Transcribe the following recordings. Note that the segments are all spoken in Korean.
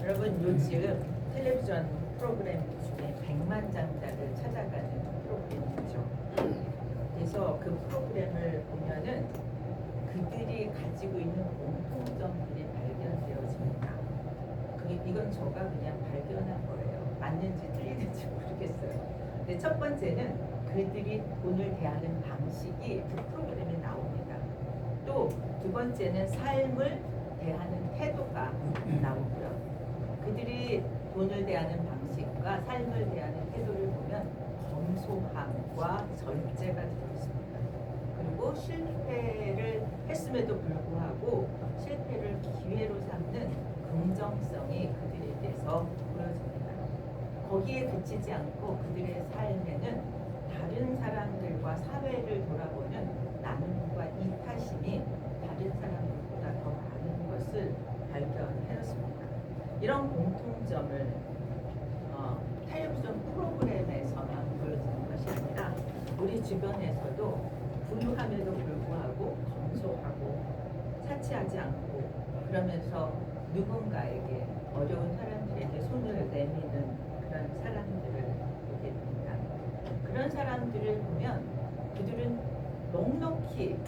여러분 요즘 텔레비전 프로그램 중에 백만장자를 찾아가는 프로그램이죠. 그래서 그 프로그램을 보면은 그들이 가지고 있는 공통점들이 발견되어집니다. 이건 저가 그냥 발견한 거예요. 맞는지 틀리는지 모르겠어요. 근데 첫 번째는 그들이 돈을 대하는 방식이 그 프로그램에 나옵니다. 또 두 번째는 삶을 대하는 태도가 나오고요. 그들이 돈을 대하는 방식과 삶을 대하는 태도를 보면 검소함과 절제가 들어있습니다. 그리고 실패를 했음에도 불구하고 실패를 기회로 삼는 긍정성이 그들에게서 보여집니다. 거기에 그치지 않고 그들의 삶에는 다른 사람들과 사회를 돌아보는 나눔과 이타심이 다른 사람들보다 더 많은 것을 발견하였습니다. 이런 공통점을 텔레비전 프로그램에서만 보여주는 것이 아니라 우리 주변에서도 부유함에도 불구하고 검소하고 사치하지 않고 그러면서 누군가에게 어려운 사람들에게 손을 내미는 그런 사람들을 보게 됩니다. 그런 사람들을 보면 그들은 넉넉히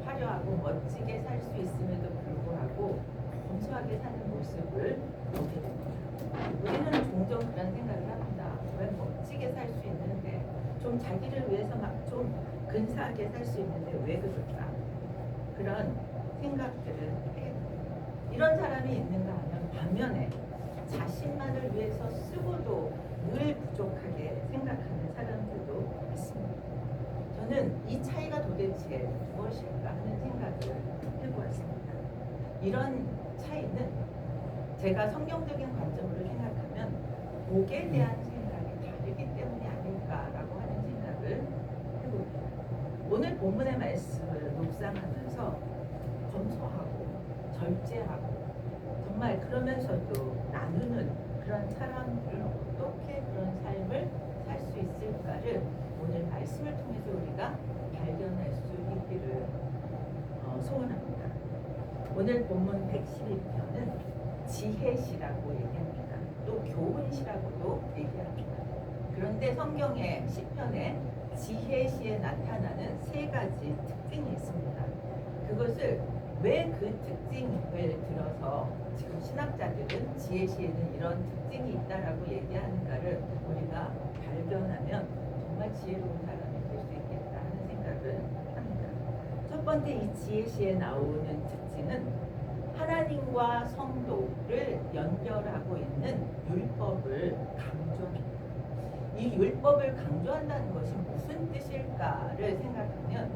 화려하고 멋지게 살 수 있음에도 불구하고 검소하게 사는 모습을 보게 됩니다. 우리는 종종 그런 생각을 합니다. 왜 멋지게 살 수 있는데 좀 자기를 위해서 막 좀 근사하게 살 수 있는데 왜 그럴까? 그런 생각들을 해요. 이런 사람이 있는가 하면 반면에 자신만을 위해서 쓰고도 늘 부족하게 생각하는 사람들도 있습니다. 저는 이 차이가 도대체 무엇일까 하는 생각을 해보았습니다. 이런 차이는 제가 성경적인 관점으로 생각하면 복에 대한 생각이 다르기 때문이 아닐까라고 하는 생각을 해봅니다. 오늘 본문의 말씀을 묵상하면서 검소하고 절제하고 정말 그러면서도 나누는 그런 사람들은 어떻게 그런 삶을 살 수 있을까를 오늘 말씀을 통해서 우리가 발견할 수 있기를 소원합니다. 오늘 본문 112편은 지혜시라고 얘기합니다. 또 교훈시라고도 얘기합니다. 그런데 성경의 시편에 지혜시에 나타나는 세 가지 특징이 있습니다. 그것을 왜 그 특징을 들어서 지금 신학자들은 지혜시에는 이런 특징이 있다라고 얘기하는가를 우리가 발견하면 정말 지혜로운 사람이 될 수 있겠다 하는 생각을 합니다. 첫 번째 이 지혜시에 나오는 특징은 하나님과 성도를 연결하고 있는 율법을 강조합니다. 이 율법을 강조한다는 것이 무슨 뜻일까를 생각하면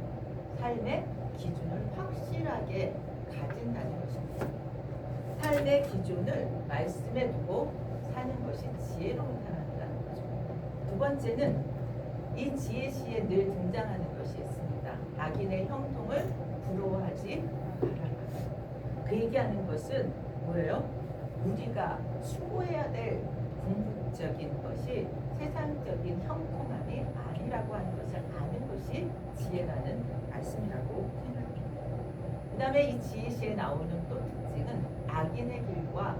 삶의 기준을 확실하게 가진다는 것입니다. 삶의 기준을 말씀에 두고 사는 것이 지혜로운 사람이라는 거죠. 두 번째는 이 지혜시에 늘 등장하는 것이 있습니다. 악인의 형통을 부러워하지 말아라. 그 얘기하는 것은 뭐예요? 우리가 추구해야 될 궁극적인 것이 세상적인 형통함이 아니라고 하는 것을 아는 것이 지혜라는 말씀이라고 생각합니다. 그 다음에 이 지혜시에 나오는 또 특징은 악인의 길과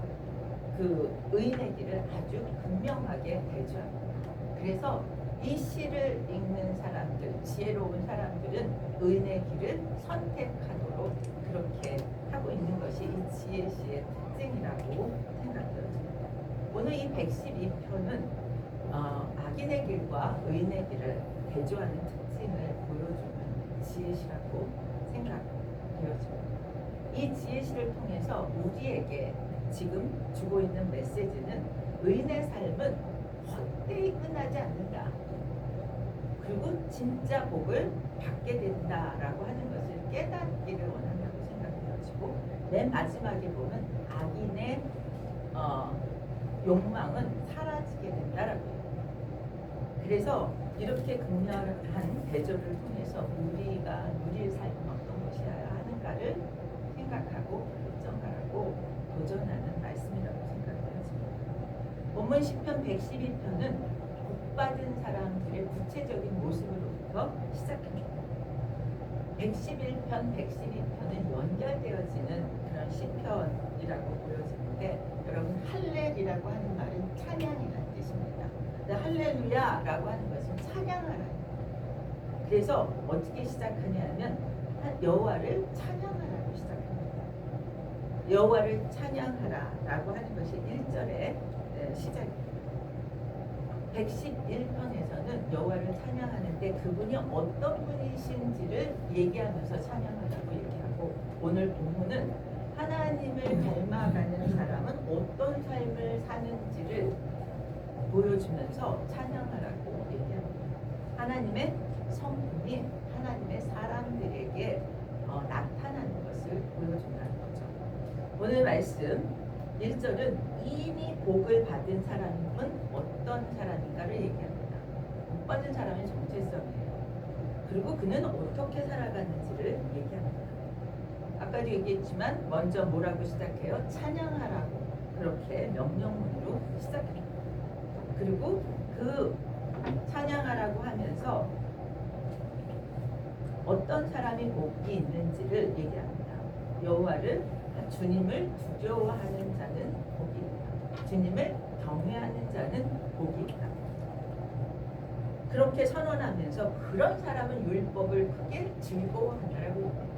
그 의인의 길을 아주 분명하게 대조합니다. 그래서 이 시를 읽는 사람들, 지혜로운 사람들은 의인의 길을 선택하도록 그렇게 하고 있는 것이 이 지혜시의 특징이라고 생각되어집니다. 오늘 이 112편은 악인의 길과 의인의 길을 대조하는 특징을 보여주는 지혜시라고 생각되어집니다. 이 지혜시를 통해서 우리에게 지금 주고 있는 메시지는 의인의 삶은 헛되이 끝나지 않는다. 그리고 진짜 복을 받게 된다라고 하는 것을 깨닫기를 원한다고 생각되어지고 맨 마지막에 보면 악인의 욕망은 사라지게 된다라고 해요. 그래서 이렇게 극렬한 대조를 통해서 우리가 누릴 삶은 어떤 것이어야 하는가를 생각하고 결정하라고 도전하는 말씀이라고 생각되어집니다. 본문 시편 112편은 복받은 사람들의 구체적인 모습으로부터 시작합니다. 111편, 112편은 연결되어지는 그런 시편이라고 보여지는데 여러분 할렐이라는 할렐루야라고 하는 말은 찬양이라는 뜻입니다. 할렐루야라고 하는 것은 찬양하라는 거예요. 그래서 어떻게 시작하냐면 여호와를 찬양하라고 시작합니다. 여호와를 찬양하라라고 하는 것이 1절의 시작입니다. 111편에서는 여호와를 찬양하는데 그분이 어떤 분이신지를 얘기하면서 찬양하라고 얘기하고, 오늘 본문은 하나님을 닮아가는 사람은 어떤 삶을 사는지를 보여주면서 찬양하라고 얘기합니다. 하나님의 성품이 하나님의 사람들에게 나타나는 것을 보여준다는 거죠. 오늘 말씀 1절은 이미 복을 받은 사람은 어떤 사람인가를 얘기합니다. 복 받은 사람의 정체성이에요. 그리고 그는 어떻게 살아가는지를 얘기합니다. 아까도 얘기했지만 먼저 뭐라고 시작해요? 찬양하라고 그렇게 명령문으로 시작합니다. 그리고 그 찬양하라고 하면서 어떤 사람이 복이 있는지를 얘기합니다. 여호와를 주님을 두려워하는 자는 복이 있다. 주님을 경외하는 자는 복이 있다. 그렇게 선언하면서 그런 사람은 율법을 크게 즐거워한다라고 얘기합니다.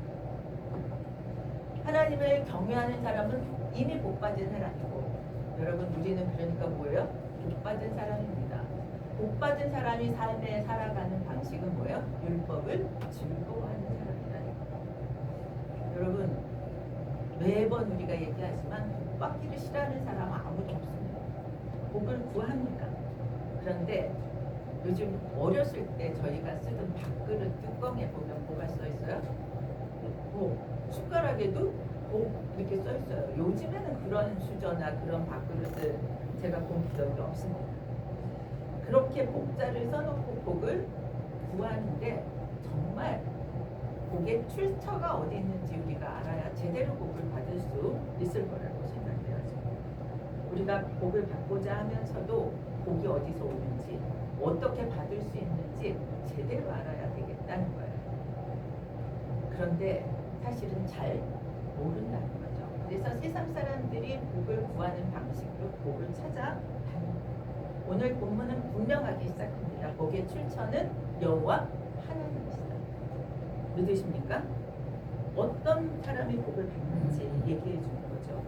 하나님을 경외하는 사람은 이미 복받은 사람이고, 여러분 우리는 그러니까 뭐예요? 복받은 사람입니다. 복받은 사람이 삶에 살아가는 방식은 뭐예요? 율법을 즐거워하는 사람이라는 거예요. 여러분 매번 우리가 얘기하지만 복 받기를 싫어하는 사람은 아무도 없습니다. 복을 구합니다. 그런데 요즘 어렸을 때 저희가 쓰던 밥그릇 뚜껑에 보면 뭐가 써 있어요? 숟가락에도 복 이렇게 써 있어요. 요즘에는 그런 수저나 그런 밥그릇을 제가 본 기억이 없습니다. 그렇게 복자를 써놓고 복을 구하는데 정말 복의 출처가 어디 있는지 우리가 알아야 제대로 복을 받을 수 있을 거라고 생각해야죠. 우리가 복을 받고자 하면서도 복이 어디서 오는지, 어떻게 받을 수 있는지 제대로 알아야 되겠다는 거예요. 그런데 사실은 잘 모른다는 거죠. 그래서 세상 사람들이 복을 구하는 방식으로 복을 찾아다닙니다. 오늘 본문은 분명하게 시작합니다. 복의 출처는 여호와 하나님이시다. 믿으십니까? 어떤 사람이 복을 받는지 얘기해 주는 거죠.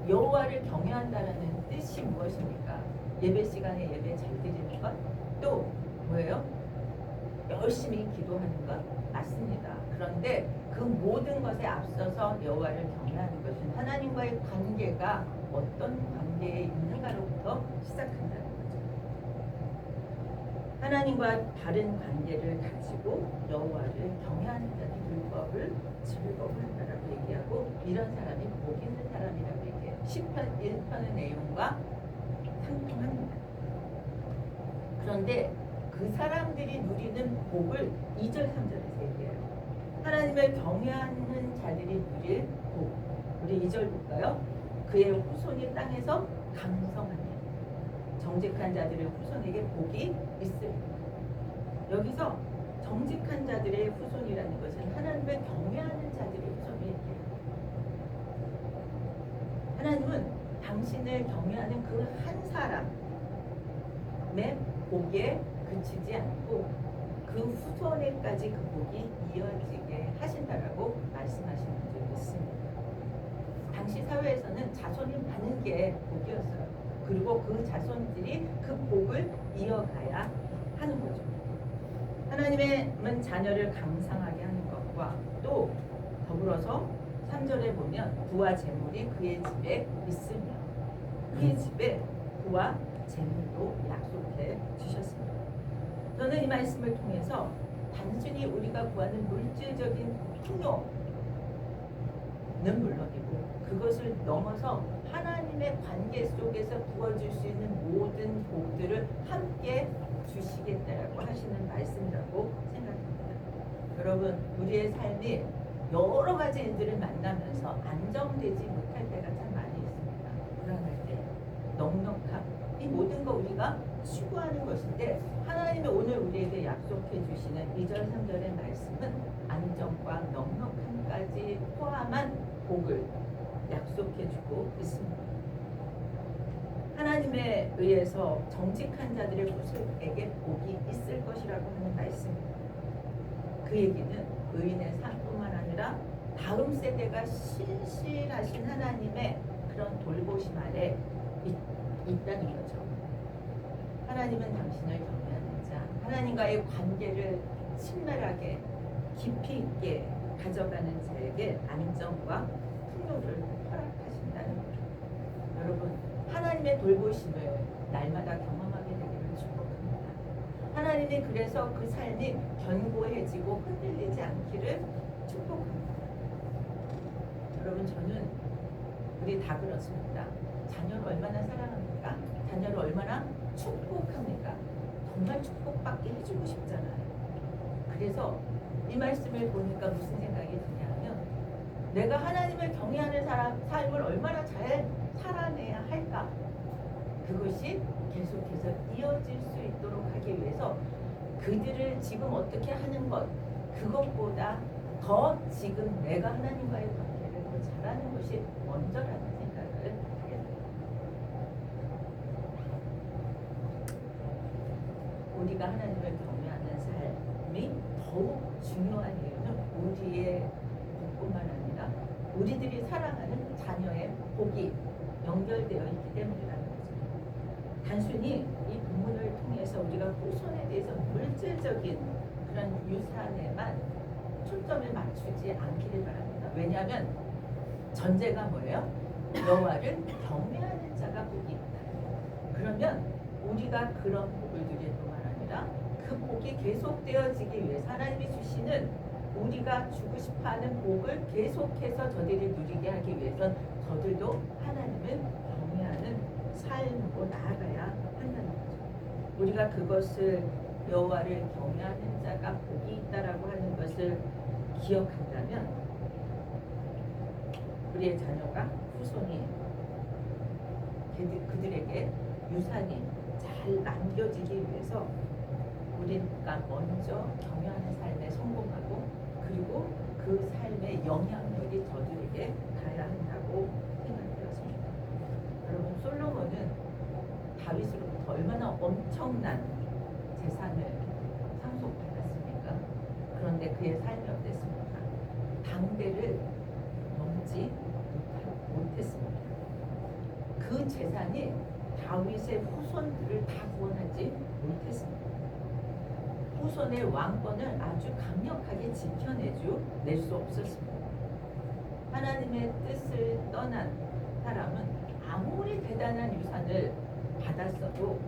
여호와를 경외한다는 뜻이 무엇입니까? 예배 시간에 예배 잘 드리는 것, 또 뭐예요? 열심히 기도하는 것 맞습니다. 그런데 그 모든 것에 앞서서 여호와를 경외하는 것은 하나님과의 관계가 어떤 관계에 있는가로부터 시작한다는 거죠. 하나님과 다른 관계를 가지고 여호와를 경외하는 자는 율법을 즐거워한다라고 얘기하고, 이런 사람이 복 있는 사람이라고 얘기해요. 시편 1편의 내용과 상통합니다. 그런데 그 사람들이 누리는 복을 2절 3절에서 얘기해요. 하나님을 경외하는 자들이 누릴 복, 우리 2절 볼까요? 그의 후손이 땅에서 강성하며 정직한 자들의 후손에게 복이 있으리라. 여기서 정직한 자들의 후손이라는 것은 하나님을 경외하는 자들의 후손을 얘기해요. 하나님은 당신을 경외하는 그 한 사람의 복에 그치지 않고 그 후손에까지 그 복이 이어지게 하신다라고 말씀하시는 줄 믿습니다. 당시 사회에서는 자손이 많은 게 복이었어요. 그리고 그 자손들이 그 복을 이어가야 하는 거죠. 하나님은 자녀를 강상하게 하는 것과 또 더불어서 3절에 보면 부와 재물이 그의 집에 있으며 그의 집에 부와 재물도 약속해 주셨습니다. 저는 이 말씀을 통해서 단순히 우리가 구하는 물질적인 풍요는 물론이고 그것을 넘어서 하나님의 관계 속에서 부어줄 수 있는 모든 복들을 함께 주시겠다라고 하시는 말씀이라고 생각합니다. 여러분, 우리의 삶이 여러 가지 일들을 만나면서 안정되지 못할 때가 참 많이 있습니다. 불안할 때, 넉넉함, 이 모든 거 우리가 추구하는 것인데 하나님이 오늘 우리에게 약속해 주시는 2절 3절의 말씀은 안정과 넉넉함까지 포함한 복을 약속해 주고 있습니다. 하나님에 의해서 정직한 자들의 모습에게 복이 있을 것이라고 하는 말씀입니다. 그 얘기는 의인의 삶뿐만 아니라 다음 세대가 신실하신 하나님의 그런 돌보심 아래 있다는 거죠. 하나님은 당신을 경외하는 자, 하나님과의 관계를 친밀하게 깊이 있게 가져가는 자에게 안정과 풍요를 허락하신다는 거죠. 여러분, 하나님의 돌보심을 날마다 경험하게 되기를 축복합니다. 하나님이 그래서 그 삶이 견고해지고 흔들리지 않기를 축복합니다. 여러분, 저는 우리 다 그렇습니다. 자녀를 얼마나 사랑합니까? 자녀를 얼마나 축복합니까? 정말 축복받게 해주고 싶잖아요. 그래서 이 말씀을 보니까 무슨 생각이 드냐면, 내가 하나님을 경외하는 삶을 얼마나 잘 살아내야 할까? 그것이 계속해서 이어질 수 있도록 하기 위해서 그들을 지금 어떻게 하는 것, 그것보다 더 지금 내가 하나님과의 관계를 더 잘하는 것이 먼저라는 생각을 하게 됩니다. 우리가 하나님을 경외하는 삶이 더욱 중요한 이유는 우리의 복뿐만 아니라 우리들이 사랑하는 자녀의 복이 연결되어 있기 때문이라는 거죠. 단순히 이 본문을 통해서 우리가 후손에 대해서 물질적인 그런 유산에만 초점을 맞추지 않기를 바랍니다. 왜냐하면 전제가 뭐예요? 여호와를 경외하는 자가 복이 있다. 그러면 우리가 그런 복을 누릴 뿐만 아니라 그 복이 계속되어지기 위해서 하나님이 주시는 우리가 주고 싶어하는 복을 계속해서 저들이 누리게 하기 위해선 저들도 하나님을 경외하는 삶으로 나아가야 한다는 거죠. 우리가 그것을 여호와를 경외하는 자가 복이 있다라고 하는 것을 기억한다면 우리의 자녀가 후손이 그들에게 유산이 잘 남겨지기 위해서 우리가 먼저 경외하는 삶에 성공하고 그리고 그 삶의 영향력이 저들에게 가야 한다고 생각되었습니다. 여러분, 솔로몬은 다윗으로부터 얼마나 엄청난 재산을 상속받았습니까? 그런데 그의 삶이 어땠습니까? 당대를 넘지 못했습니다. 그 재산이 다윗의 후손들을 다 구원하지 못했습니다. 후손의 왕권을 아주 강력하게 지켜낼 수 없었습니다. 하나님의 뜻을 떠난 사람은 아무리 대단한 유산을 받았어도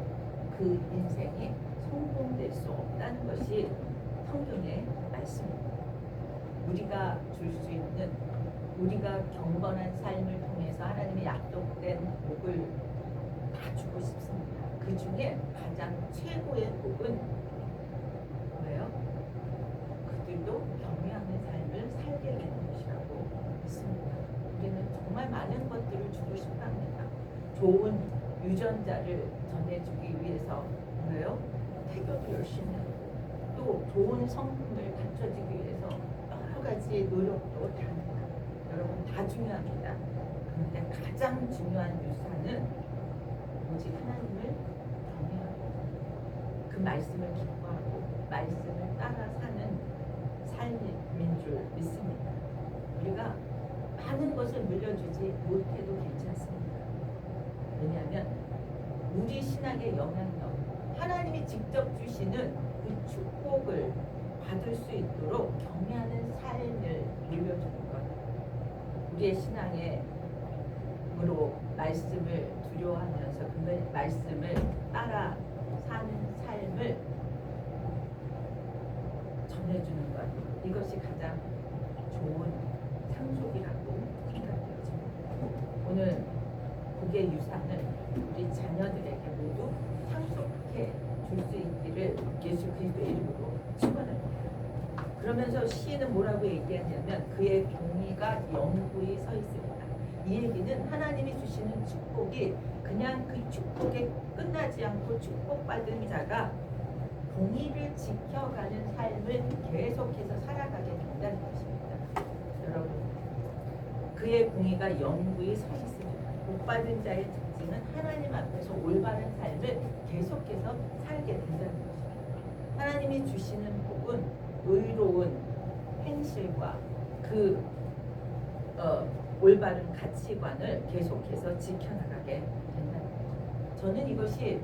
그 인생이 성공될 수 없다는 것이 성경의 말씀입니다. 우리가 줄 수 있는, 우리가 경건한 삶을 통해서 하나님의 약속된 복을 다 주고 싶습니다. 그 중에 가장 최고의 복은 뭐예요? 그들도 경외하는 삶을 살게 되는 것이라고 믿습니다. 우리는 정말 많은 것들을 주고 싶어 합니다. 좋은 유전자를 전해주기 위해서 뭐예요? 태교도 열심히 하고 또 좋은 성품을 갖춰주기 위해서 여러 가지 노력도 다 합니다. 여러분, 다 중요합니다. 그런데 가장 중요한 유산은 오직 하나님을 경외하고 그 말씀을 기뻐하고 말씀을 따라 사는 삶인 줄 믿습니다. 우리가 많은 것을 물려주지 못해도 괜찮습니다. 왜냐하면 우리 신앙의 영향력, 하나님이 직접 주시는 그 축복을 받을 수 있도록 경외하는 삶을 물려주는 것, 우리의 신앙으로 말씀을 두려워하면서 그 말씀을 따라 사는 삶을 전해주는 것, 이것이 가장 좋은 상속이라고 생각되어집니다. 오늘 복의 유산을 우리 자녀들에게 모두 상속해 줄 수 있기를 예수 그리스도의 이름으로 축원합니다. 그러면서 시인은 뭐라고 얘기하냐면 그의 공의가 영구히 서 있습니다. 이 얘기는 하나님이 주시는 축복이 그냥 그 축복에 끝나지 않고 축복받은 자가 공의를 지켜가는 삶을 계속해서 살아가게 된다는 것입니다. 여러분, 그의 공의가 영구히 서 있습니다. 복 받은 자의 가지는 하나님 앞에서 올바른 삶을 계속해서 살게 된다는 것입니다. 하나님이 주시는 복은 의로운 행실과 그 올바른 가치관을 계속해서 지켜나가게 된다는 거죠. 저는 이것이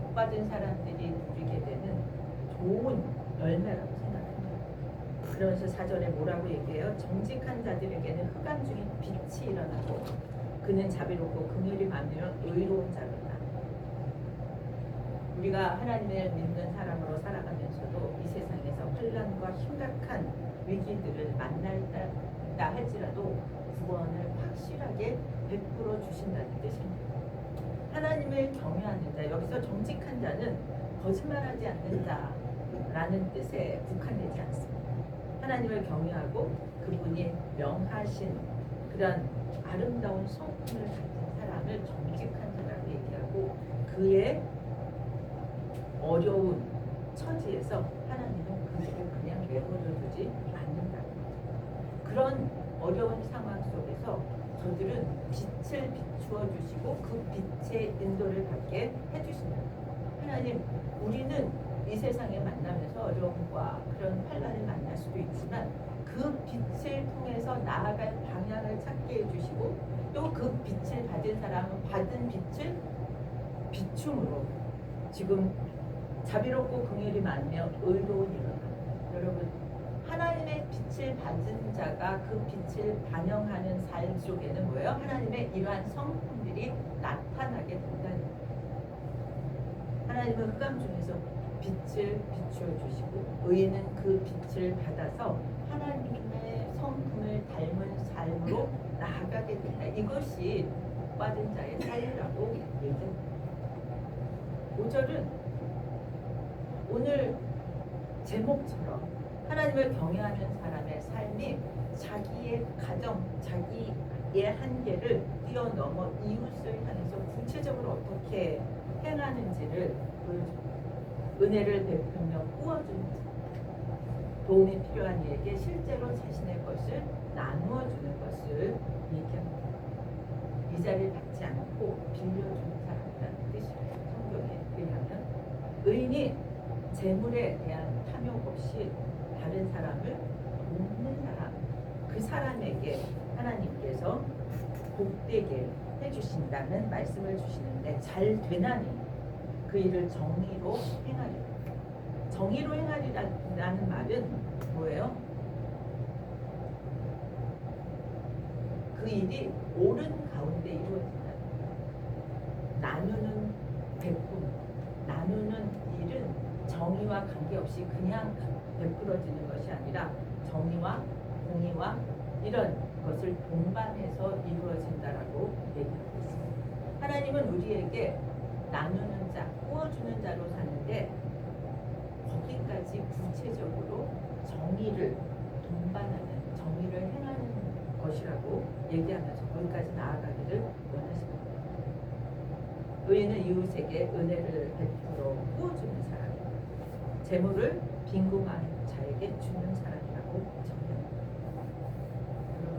복받은 사람들이 누리게 되는 좋은 열매라고 생각합니다. 그러면서 4절에 뭐라고 얘기해요? 정직한 자들에게는 흑암 중에 빛이 일어나고 그는 자비롭고 긍휼이 많으며 의로운 자로다. 우리가 하나님을 믿는 사람으로 살아가면서도 이 세상에서 혼란과 심각한 위기들을 만날다 할지라도 구원을 확실하게 베풀어 주신다는 뜻입니다. 하나님을 경외하는 자, 여기서 정직한 자는 거짓말하지 않는 자라는 뜻에 국한되지 않습니다. 하나님을 경외하고 그분이 명하신 그런 아름다운 성품을 가진 사람을 정직한 자라고 얘기하고 그의 어려운 처지에서 하나님은 그들을 그냥 내버려 두지 않는다. 그런 어려운 상황 속에서 저들은 빛을 비추어 주시고 그 빛의 인도를 받게 해주신다. 하나님, 우리는 이 세상에 만나면서 어려움과 그런 환난을 만날 수도 있지만 그 빛을 통해서 나아갈 방향을 찾게 해주시고 또 그 빛을 받은 사람은 받은 빛을 비춤으로 지금 자비롭고 긍휼이 많으며 의로운 이로다. 여러분, 하나님의 빛을 받은 자가 그 빛을 반영하는 삶 속에는 뭐예요? 하나님의 이러한 성품들이 나타나게 된다는 거예요. 하나님은 흑암 중에서 빛을 비추어 주시고 의인은 그 빛을 받아서 하나님의 성품을 닮은 삶으로 나아가게 된다. 이것이 복받은 자의 삶이라고 얘기합니다. 5절은 오늘 제목처럼 하나님을 경외하는 사람의 삶이 자기의 가정, 자기의 한계를 뛰어넘어 이웃을 향해서 구체적으로 어떻게 행하는지를 보여줍니다. 은혜를 베풀며 꾸어주는 자, 도움이 필요한 이에게 실제로 자신의 것을 나누어주는 것을 얘기합니다. 이자를 받지 않고 빌려주는 사람이라는 뜻이에요. 성경에 의하면 의인이 재물에 대한 탐욕 없이 다른 사람을 돕는 사람, 그 사람에게 하나님께서 복되게 해주신다는 말씀을 주시는데 잘 되나니 그 일을 정의로 행하리라. 정의로 행하리라는 말은 뭐예요? 그 일이 옳은 가운데 이루어진다. 나누는 베품, 나누는 일은 정의와 관계없이 그냥 베풀어지는 것이 아니라 정의와 공의와 이런 것을 동반해서 이루어진다라고 얘기하고 있습니다. 하나님은 우리에게 나누는 자, 꾸어주는 자로 사는데 거기까지 구체적으로 정의를 동반하는, 정의를 행하는 것이라고 얘기하면서 거기까지 나아가기를 원하십니다. 의인은 이웃에게 은혜를 베풀어 꾸어주는 사람입니다. 재물을 빈궁한 자에게 주는 사람이라고 정의합니다. 여러분,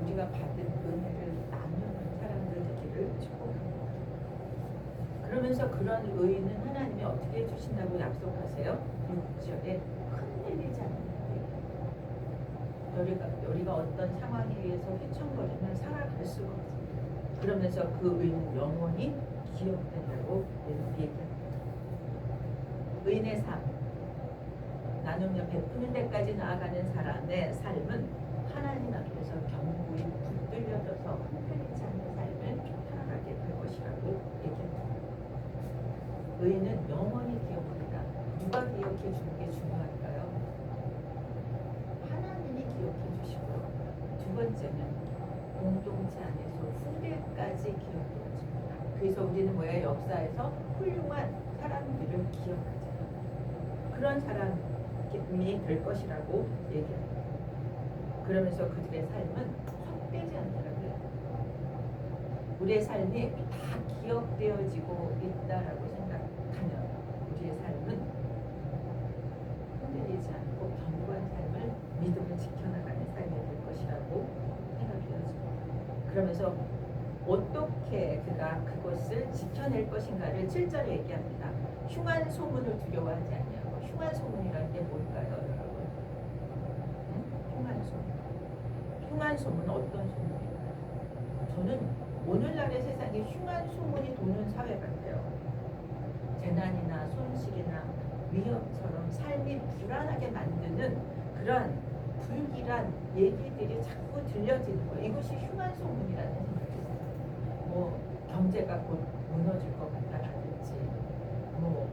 우리가 받은 은혜를 나누는 사람들 되기를 축복합니다. 그러면서 그런 의인은 하나님이 어떻게 해주신다고 약속하세요? 6절에 흔들리지 않는다. 우리가 어떤 상황에 의해서 휘청거리면 살아갈 수가 없습니다. 그러면서 그 의인은 영원히 기억된다고 얘기합니다. 의인의 삶, 나누며 베푸는 데까지 나아가는 사람의 삶은 하나님 앞에서 견고히 붙들려져서 흔들리지 않는 삶을 살아가게 될 것이라고 얘기합니다. 의인은 영원히 기억한다. 누가 기억해 주는 게 중요할까요? 하나님이 기억해 주시고, 두 번째는 공동체 안에서 후대까지 기억되어집니다. 그래서 우리는 뭐예요? 역사에서 훌륭한 사람들을 기억하자. 그런 사람이 될 것이라고 얘기합니다. 그러면서 그들의 삶은 헛되지 않더라고요. 우리의 삶이 다 기억되어지고 있다라고 생각하면 우리의 삶은 흔들리지 않고 견고한 삶을 믿음을 지켜나가는 삶이 될 것이라고 생각되어집니다. 그러면서 어떻게 그가 그것을 지켜낼 것인가를 7절에 얘기합니다. 흉한 소문을 두려워하지 않냐고. 흉한 소문이라는 게 뭘까요, 여러분? 흉한 소문. 흉한 소문은 어떤 소문일까요? 저는 오늘날의 세상에 흉한 소문이 도는 사회 같아요. 재난이나 손실이나 위협처럼 삶이 불안하게 만드는 그런 불길한 얘기들이 자꾸 들려지는 거예요. 이것이 흉한 소문이라는 생각이 있어요. 뭐 경제가 곧 무너질 것 같다라든지, 뭐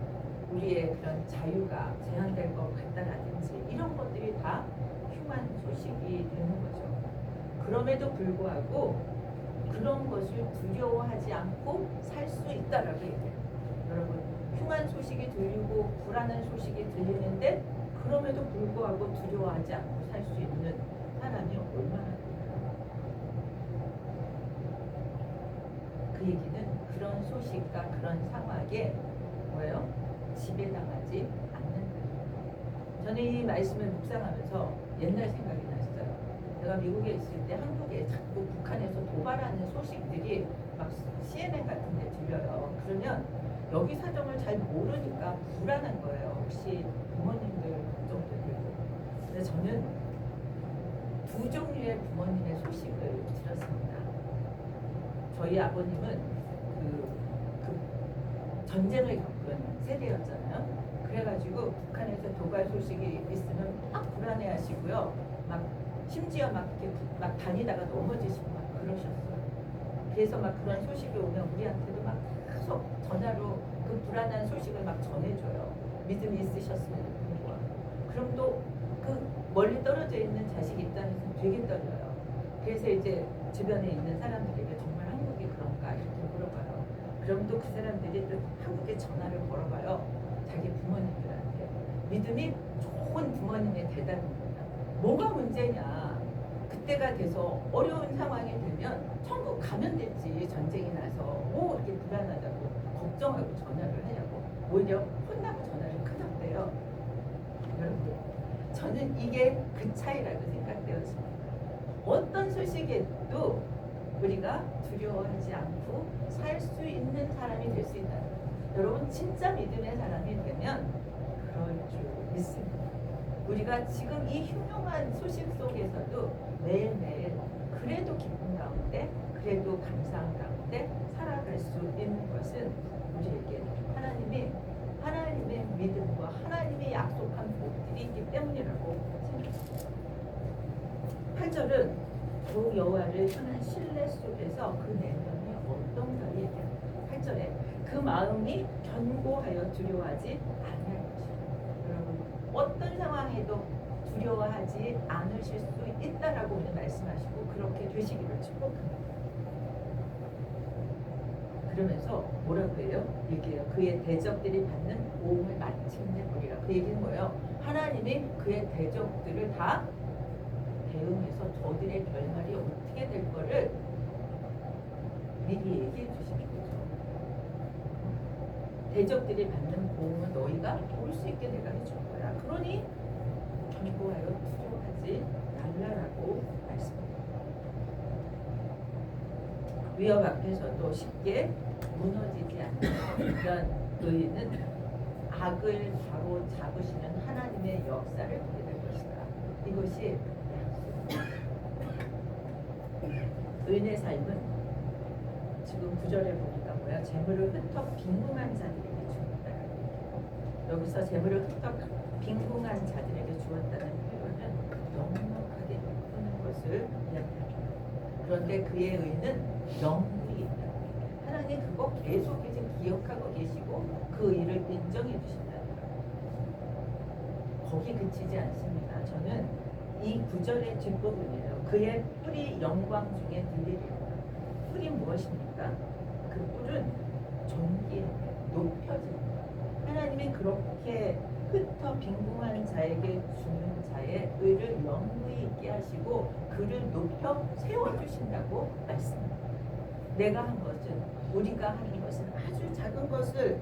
우리의 그런 자유가 제한될 것 같다라든지, 이런 것들이 다 흉한 소식이 되는 거죠. 그럼에도 불구하고 그런 것을 두려워하지 않고 살 수 있다라고 얘기해요. 여러분, 흉한 소식이 들리고 불안한 소식이 들리는데 그럼에도 불구하고 두려워하지 않고 살 수 있는 사람이 얼마나 될까요? 그 얘기는 그런 소식과 그런 상황에 뭐예요? 지배당하지 않는다. 저는 이 말씀을 묵상하면서 옛날 생각이 났어요. 내가 미국에 있을 때 한국에 자꾸 북한에서 도발하는 소식들이 막 CNN 같은 데 들려요. 그러면 여기 사정을 잘 모르니까 불안한 거예요. 혹시 부모님들 걱정도 되고. 근데 저는 두 종류의 부모님의 소식을 들었습니다. 저희 아버님은 그 전쟁을 겪은 세대였잖아요. 그래가지고 북한에서 도발 소식이 있으면 막 불안해하시고요. 막 심지어 막 이렇게 막 다니다가 넘어지시고 막 그러셨어요. 그래서 막 그런 소식이 오면 우리한테도 막 계속 전화로 그 불안한 소식을 막 전해줘요. 믿음이 있으셨으면 좋겠고. 그럼 또 그 멀리 떨어져 있는 자식 입장에서 되게 떨려요. 그래서 이제 주변에 있는 사람들에게 정말 한국이 그런가 이렇게 물어봐요. 그럼 또 그 사람들이 또 한국에 전화를 걸어봐요. 자기 부모님들한테. 믿음이 좋은 부모님의 대답입니다. 뭐가 문제냐? 그때가 돼서 어려운 상황이 되면 천국 가면 됐지. 전쟁이 나서 뭐 이렇게 불안하다고 걱정하고 전화를 하냐고. 오히려 혼나고 전화를 끊었대요. 여러분, 저는 이게 그 차이라고 생각되었습니다. 어떤 소식에도 우리가 두려워하지 않고 살 수 있는 사람이 될 수 있다. 여러분, 진짜 믿음의 사람이 되면 그럴 줄 믿습니다. 우리가 지금 이 흉흉한 소식 속에서도 매일매일 그래도 기쁨 가운데, 그래도 감사함 가운데 살아갈 수 있는 것은 우리에게 하나님의 믿음과 하나님의 약속한 복들이 있기 때문이라고 생각합니다. 8절은 주 여호와를 향한 신뢰 속에서 그 내면이 어떤가 얘기합니다. 8절에 그 마음이 견고하여 두려워하지 아니할 것이다. 여러분, 어떤 상황에도 두려워하지 않으실 수 있다라고 오늘 말씀하시고 그렇게 되시기를 축복합니다. 그러면서 뭐라고 해요? 얘기해요. 그의 대적들이 받는 보응을 마침내 보리라. 그 얘기는 뭐예요? 하나님이 그의 대적들을 다 대응해서 저들의 결말이 어떻게 될 거를 미리 얘기해 주시는 거죠. 대적들이 받는 보응은 너희가 볼 수 있게 내가 해줄 거야. 그러니 견고하여 두려워하지 말라라고 말씀합니다. 위협 앞에서도 쉽게 무너지지 않는 그런 의인은 악을 바로 잡으시는 하나님의 역사를 보게 될 것이다. 이것이 의인의 삶은 지금 9절에 보니까 뭐야? 재물을 흩어 빈궁한 자들에게 주었다. 여기서 재물을 흩어 빈궁한 자들에게 주었다는 표현은 넉넉하게 베푸는 것을 이야기합니다. 그런데 그의 의는 영구히 있다. 하나님 그거 계속 이제 기억하고 계시고 그 일을 인정해 주신다. 거기 그치지 않습니다. 저는 이 9절의 뒷부분이에요. 그의 뿔이 영광 중에 들리리로다. 뿔이 무엇입니까? 그 뿔은 존귀합니다. 높여집니다. 하나님이 그렇게 흩어 빈궁한 자에게 주는 자의 의를 영구히 있게 하시고 그를 높여 세워주신다고 말씀합니다. 내가 한 것은, 우리가 하는 것은 아주 작은 것을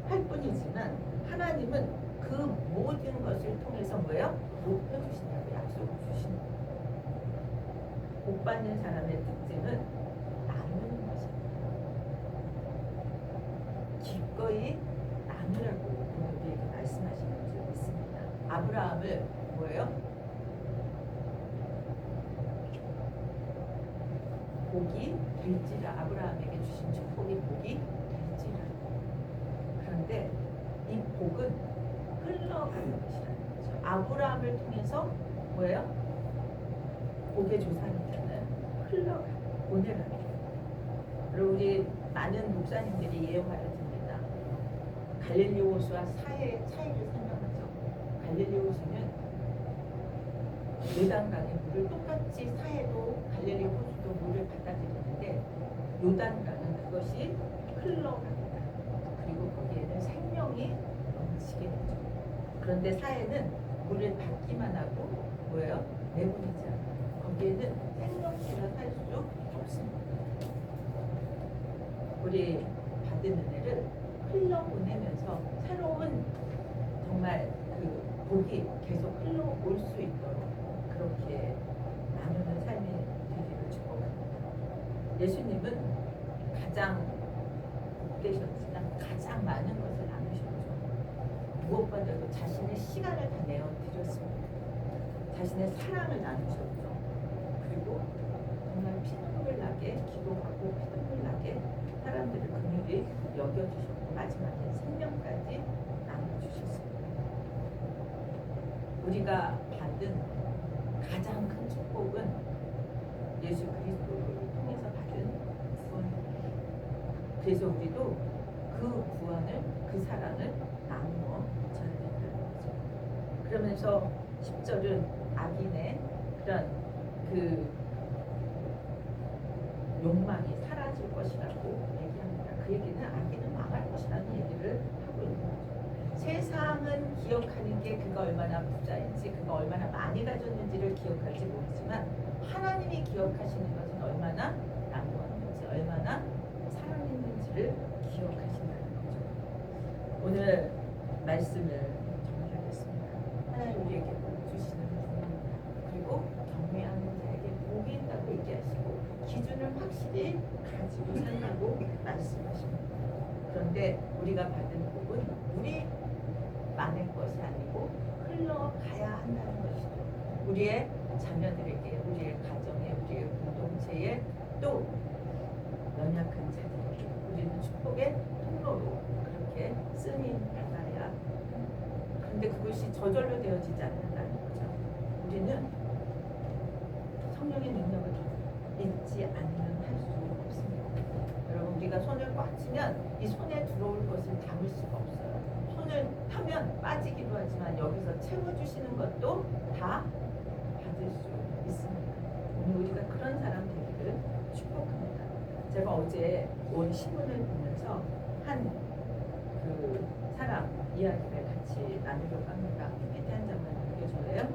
할 뿐이지만 하나님은 그 모든 것을 통해서 뭐예요? 높여주신다고 약속을 주신다. 복 받는 사람의 특징은 나누는 거예요. 기꺼이 나누라고 우리에게 말씀하시는 줄 믿습니다. 아브라함을 뭐예요? 복이 될지라. 아브라함에게 주신 축복이 복이 될지라. 그런데 이 복은 흘러가는 것이라는 거죠. 아브라함을 통해서 뭐예요? 복의 조상이잖아요. 흘러가는, 보내라는 거예요. 그리고 우리 많은 목사님들이 예언하려 듭니다. 갈릴리 호수와 차이를 설명하죠. 갈릴리 호수는 요단강의 물을 똑같이 사해도 갈릴리 호수도 물을 받아들이는데 요단강은 그것이 흘러갑니다. 그리고 거기에는 생명이 넘치게 되죠. 그런데 사해는 물을 받기만 하고 뭐예요? 내보내지 않아요. 거기에는 생명체가 살 수 없습니다. 우리 받은 은혜를 흘러보내면서 새로운 정말 그 복이 계속 흘러올 수 있도록 그렇게 나누는 삶이 되기를 축복합니다. 예수님은 가장 복되셨지만 가장 많은 것을 나누셨죠. 무엇보다도 자신의 시간을 다 내어 드렸습니다. 자신의 사랑을 나누셨죠. 그리고 정말 피눈물 나게 기도하고 피눈물 나게 사람들을 긍휼히 여겨주셨고 마지막에 생명까지 나눠주셨습니다. 우리가 받은 가장 큰 축복은 예수 그리스도를 통해서 받은 구원입니다. 그래서 우리도 그 구원을, 그 사랑을 나누어 줘야 된다는 거죠. 그러면서 10절은 악인의 그런 그 욕망이 사라질 것이라고 얘기합니다. 그 얘기는 악인은 망할 것이라는 얘기를 하고 있는 거죠. 세상은 기억하는 게 그가 얼마나 부자인지 그가 얼마나 많이 가졌는지를 기억할지 모르지만 하나님이 기억하시는 것은 얼마나 양보하는지 얼마나 사랑했는지를 기억하신다는 거죠. 오늘 말씀을 정리하겠습니다. 하나님 우리에게 복 주시는 분입니다. 그리고 경외하는 자에게 복이 있다고 얘기하시고 기준을 확실히 가지고 살라고 말씀하십니다. 그런데 우리가 받은 복은 우리만의 것이 아니고 흘러가야 한다는 것이죠. 우리의 자녀들에게, 우리의 가정에, 우리의 공동체에 또 연약한 자들에게 우리는 축복의 통로로 그렇게 쓰임 받아야. 그런데 그것이 저절로 되어지지 않는다는 거죠. 우리는 성령의 능력을 잊지 않으면 할 수 없습니다. 여러분 우리가 손을 꽉 쥐면 이 손에 들어올 것을 담을 수가 없어요. 손을 타면 빠지기도 하지만 여기서 채워주시는 것도 다 받을 수 있습니다. 오늘 우리가 그런 사람 되기를 축복합니다. 제가 어제 온 신문을 보면서 한 그 사람 이야기를 같이 나누려고 합니다. PPT 한 장만 남겨줘요.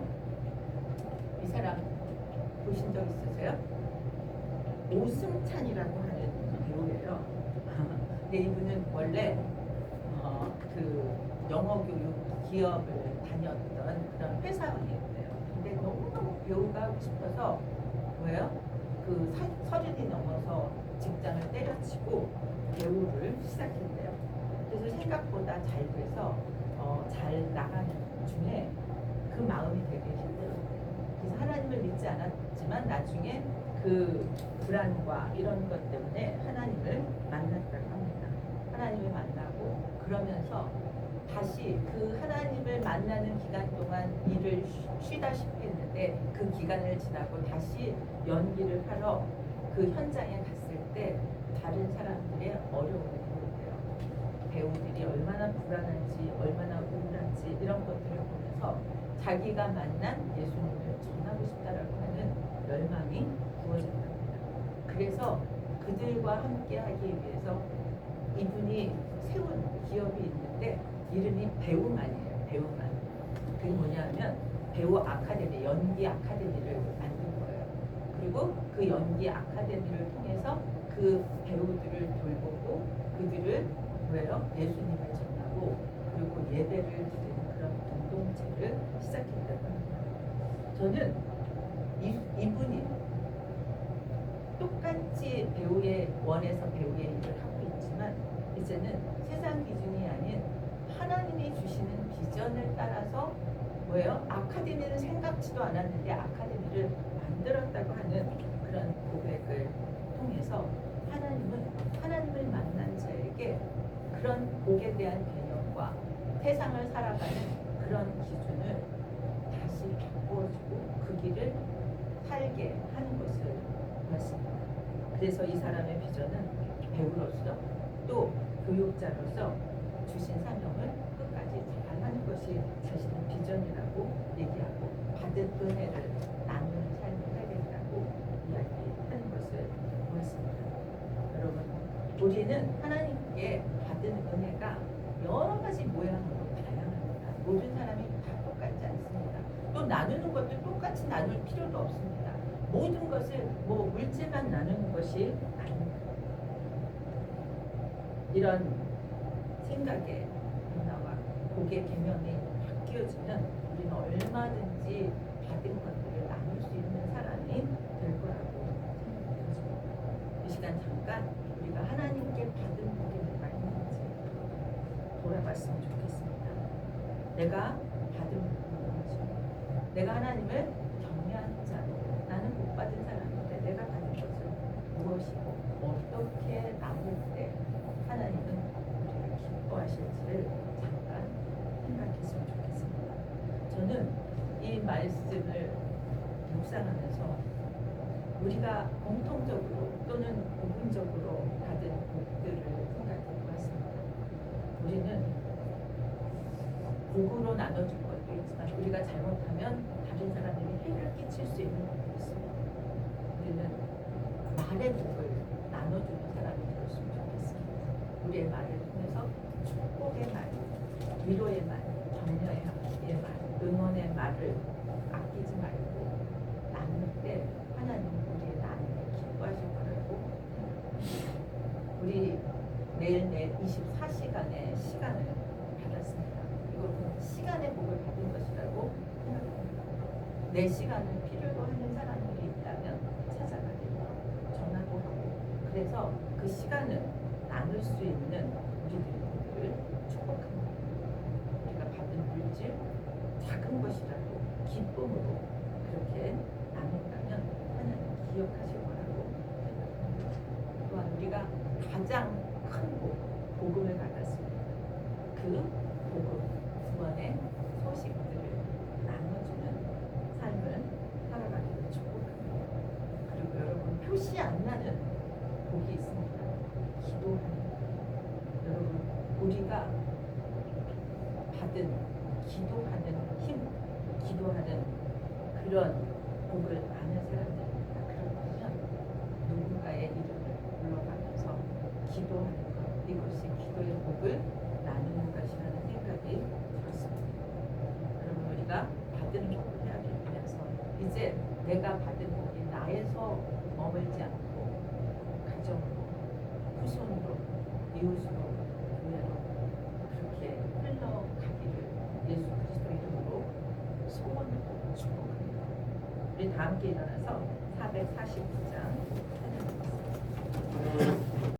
이 사람 보신 적 있으세요? 오승찬이라고 하는 배우예요. 근데 이분은 원래 그 영어 교육 기업을 다녔던 그런 회사원이었대요. 근데 너무너무 배우가 하고 싶어서 뭐예요? 그 서른이 넘어서 직장을 때려치고 배우를 시작했대요. 그래서 생각보다 잘 돼서 잘 나가는 중에 그 마음이 되게 힘들었대요. 그래서 하나님을 믿지 않았지만 나중에 그 불안과 이런 것 때문에 하나님을 만났다고 합니다. 하나님을 만나고 그러면서 다시 그 하나님을 만나는 기간 동안 일을 쉬다시피 했는데 그 기간을 지나고 다시 연기를 하러 그 현장에 갔을 때 다른 사람들의 어려움을 보는데요. 배우들이 얼마나 불안한지 얼마나 우울한지 이런 것들을 보면서 자기가 만난 예수님을 전하고 싶다라고 하는 열망이 부어졌답니다. 그래서 그들과 함께 하기 위해서 이분이 세운 기업이 있는데 이름이 배우만이에요. 배우만. 그게 뭐냐면 배우 아카데미, 연기 아카데미를 만든 거예요. 그리고 그 연기 아카데미를 통해서 그 배우들을 돌보고 그들을 뭐예요? 예수님을 전하고 그리고 예배를 드리는 그런 공동체를 시작했다고 합니다. 저는 이분이 똑같이 배우의 원에서 배우의 일을 하고 있지만 이제 이제는 세상 기준이 아닌 하나님이 주시는 비전을 따라서 뭐예요? 아카데미는 생각지도 않았는데 아카데미를 만들었다고 하는 그런 고백을 통해서 하나님을 만난 자에게 그런 복에 대한 개념과 세상을 살아가는 그런 기준을 다시 바꿔주고 그 길을 살게 하는 것을 보았습니다. 그래서 이 사람의 비전은 배우로서 또 교육자로서 주신 사명을 끝까지 잘하는 것이 자신의 비전이라고 얘기하고 받은 은혜를 나누는 삶을 살겠다고 이야기하는 것을 보았습니다. 여러분, 우리는 하나님께 받은 은혜가 여러 가지 모양으로 다양합니다. 모든 사람이 다 똑같지 않습니다. 또 나누는 것도 똑같이 나눌 필요도 없습니다. 모든 것을 물질만 나누는 것이 아닙니다. 이런 생각의 문화와 복의 개념이 바뀌어지면 우리는 얼마든지 받은 것들을 나눌 수 있는 사람이 될 거라고 생각합니다. 이 시간 잠깐 우리가 하나님께 받은 복이 뭐가 있는지 돌아봤으면 좋겠습니다. 내가 받은 복이 무엇이죠? 내가 하나님을 경외하는 자, 나는 복 받은 사람인데 내가 받은 것은 무엇이고 어떻게 나눌 때 하나님은 우리를 기뻐하실지를 잠깐 생각했으면 좋겠습니다. 저는 이 말씀을 묵상하면서 우리가 공통적으로 또는 부분적으로 받은 복들을 생각해 보았습니다. 우리는 복으로 나눠줄 것도 있지만 우리가 잘못하면 다른 사람에게 해를 끼칠 수 있는 것도 있습니다. 우리는 말의 복을 나눠주는 사람이 되었으면 좋겠습니다. 우리의 말을 통해서 축복의 말, 위로의 말, 격려의 말, 응원의 말을 아끼지 말고 나눌 때 하나님 우리의 나눔을 기뻐하실 거라고 생각합니다. 우리 매일매일 24시간의 시간을 받았습니다. 이것은 시간의 복을 받은 것이라고 생각합니다. 내 시간을 필요로 하는 사람들이 있다면 찾아가기로 전하고 하고 그래서 그 시간을 나눌 수 있는 우리들을 축복합니다. 우리가 받은 물질 작은 것이라도 기쁨으로 그렇게 나눈다면 하나님 기억하실 거라고 생각합니다. 또한 우리가 가장 큰 복음을 받았습니다. 그 복음 구원의 소식들을 나눠주는 삶을 살아가기를 축복합니다. 그리고 여러분 표시 안 나는 복이 있습니다. 기도하는 여러분 우리가 받은 기도하는 힘, 기도하는 그런 복을 아는 사람들입니다. 그렇다면 누군가의 이름을 불러가면서 기도하는 것, 이것이 기도의 복을 나누는 것이라는 생각이 들었습니다. 여러분 우리가 받은 복을 헤아리면서 이제 내가 받은 복이 나에서 머물지 않고 가정으로, 후손으로, 이웃으로, 교회로 그렇게 흘러가기를 예수 그리스도 이름으로 소원하고 축복합니다. 우리 다 함께 일어나서 449장